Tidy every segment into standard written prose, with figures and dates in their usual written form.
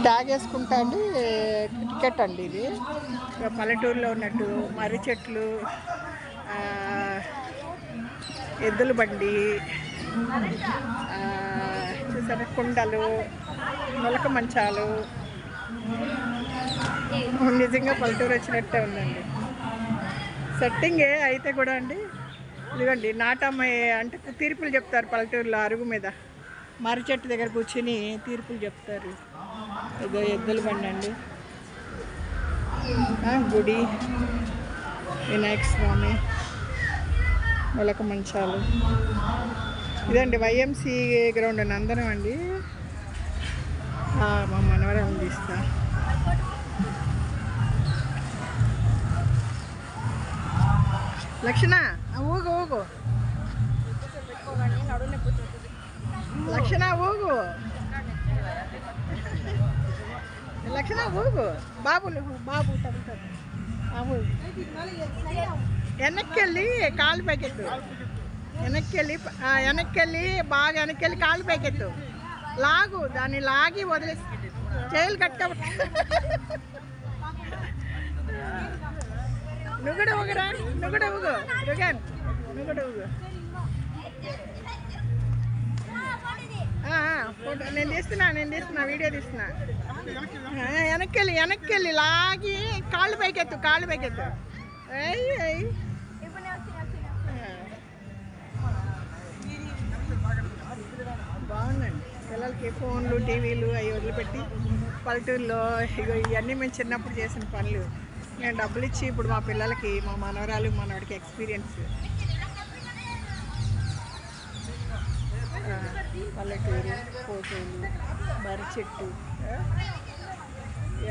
Tag వేసుకుంటా అండి ticket అండి ఇది. పల్లెటూరులో ఉన్నట్టు మర్రి చెట్లు, ఎద్దుల బండి, చూసారా కుండలు, మొలక మంచాలు. నిజంగా పల్లెటూరు వచ్చినట్టే ఉందండి. సెట్టింగే అయితే కూడా అండి. ఇదిగోండి నాటమ్మ అంటే తీర్పులు చెప్తారు పల్లెటూరులో అరుగు మీద మర్రి చెట్టు దగ్గర కూర్చుని తీర్పులు చెప్తారు. ఏదో ఎద్దుల బండి అండి, గుడి, వినాయక స్వామి, మొలక మంచాలు. ఇదండి వైఎంసీ గ్రౌండ్ నందనం అండి. మా మనవరాలను తీస్తా. లక్షణ ఊగు ఊగు, లక్షణ ఊగు, లక్షణ ఊగు. బాబులు బాబు తగ్గుతుంది. వెనక్కి కాలు పైకెత్తు, వెనక్కి బాగా వెనక్కి కాలు పైకెత్తు. లాగు, దాన్ని లాగి వదిలేసి చేతులు కట్టబట్టి. నువ్వు కూడా ఊగరా, నువ్వు కూడా ఊగు రుగన్, నువ్వు కూడా ఊగు. నేను తీస్తున్నా వీడియో తీస్తున్నా. వెనక్కి లాగి కాళ్ళు పైకెత్తు, కాళ్ళు పైకెత్తు. బాగుందండి. పిల్లలకి ఫోన్లు టీవీలు అవి వదిలిపెట్టి పల్లెటూరులో ఇవన్నీ మేము చిన్నప్పుడు చేసిన పనులు నేను డబ్బులు ఇచ్చి ఇప్పుడు మా పిల్లలకి, మా మనవరాలు మనవాడికి ఎక్స్పీరియన్స్. పల్లెటూరు, ఫోటోలు, మర్రి చెట్టు,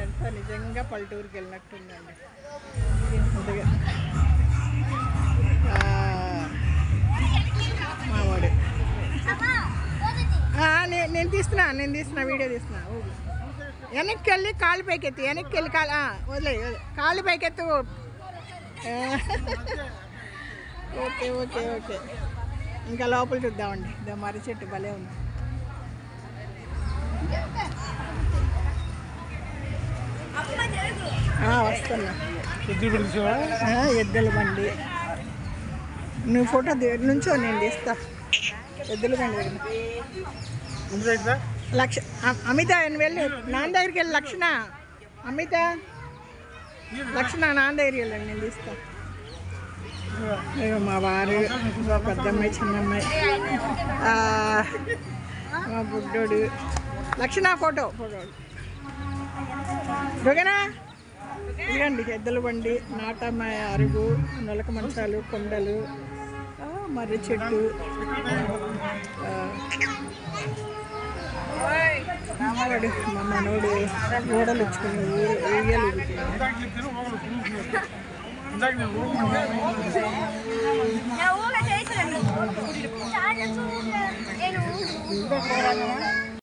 ఎంత నిజంగా పల్లెటూరుకి వెళ్ళినట్టుందండి. మావాడు నేను తీస్తున్నా వీడియో తీస్తున్నా. వెనక్కి కాలు పైకెత్తు, వెనక్కి వదిలే కాళ్ళు పైకెత్తు. Okay okay okay. ఇంకా లోపల చూద్దామండి. మర్రి చెట్టు భలే ఉంది. వస్తున్నా. ఎద్దుల బండి. నువ్వు ఫోటో నుంచో నేను తీస్తా. ఎద్దుల బండి లక్ష. అమిత వెళ్ళి నాన్న దగ్గరికి వెళ్ళి. లక్షణ, అమిత, లక్షణ నాన్న దగ్గరికి వెళ్ళండి, నేను తీస్తా. మా వారు, మా పెద్దమ్మాయి, చిన్నమ్మాయి, మా బుడ్డోడు. లక్షణ ఫోటో రుగనా. ఇదిగండి ఎద్దుల బండి, నాటమ్మ అరుగు, నొలక మంచాలు, కొండలు, మర్రి చెట్టు. వాడు మా మనోడు గోడలు ఇచ్చుకుని ఉయ్యలు ఊగుతున్నాడు.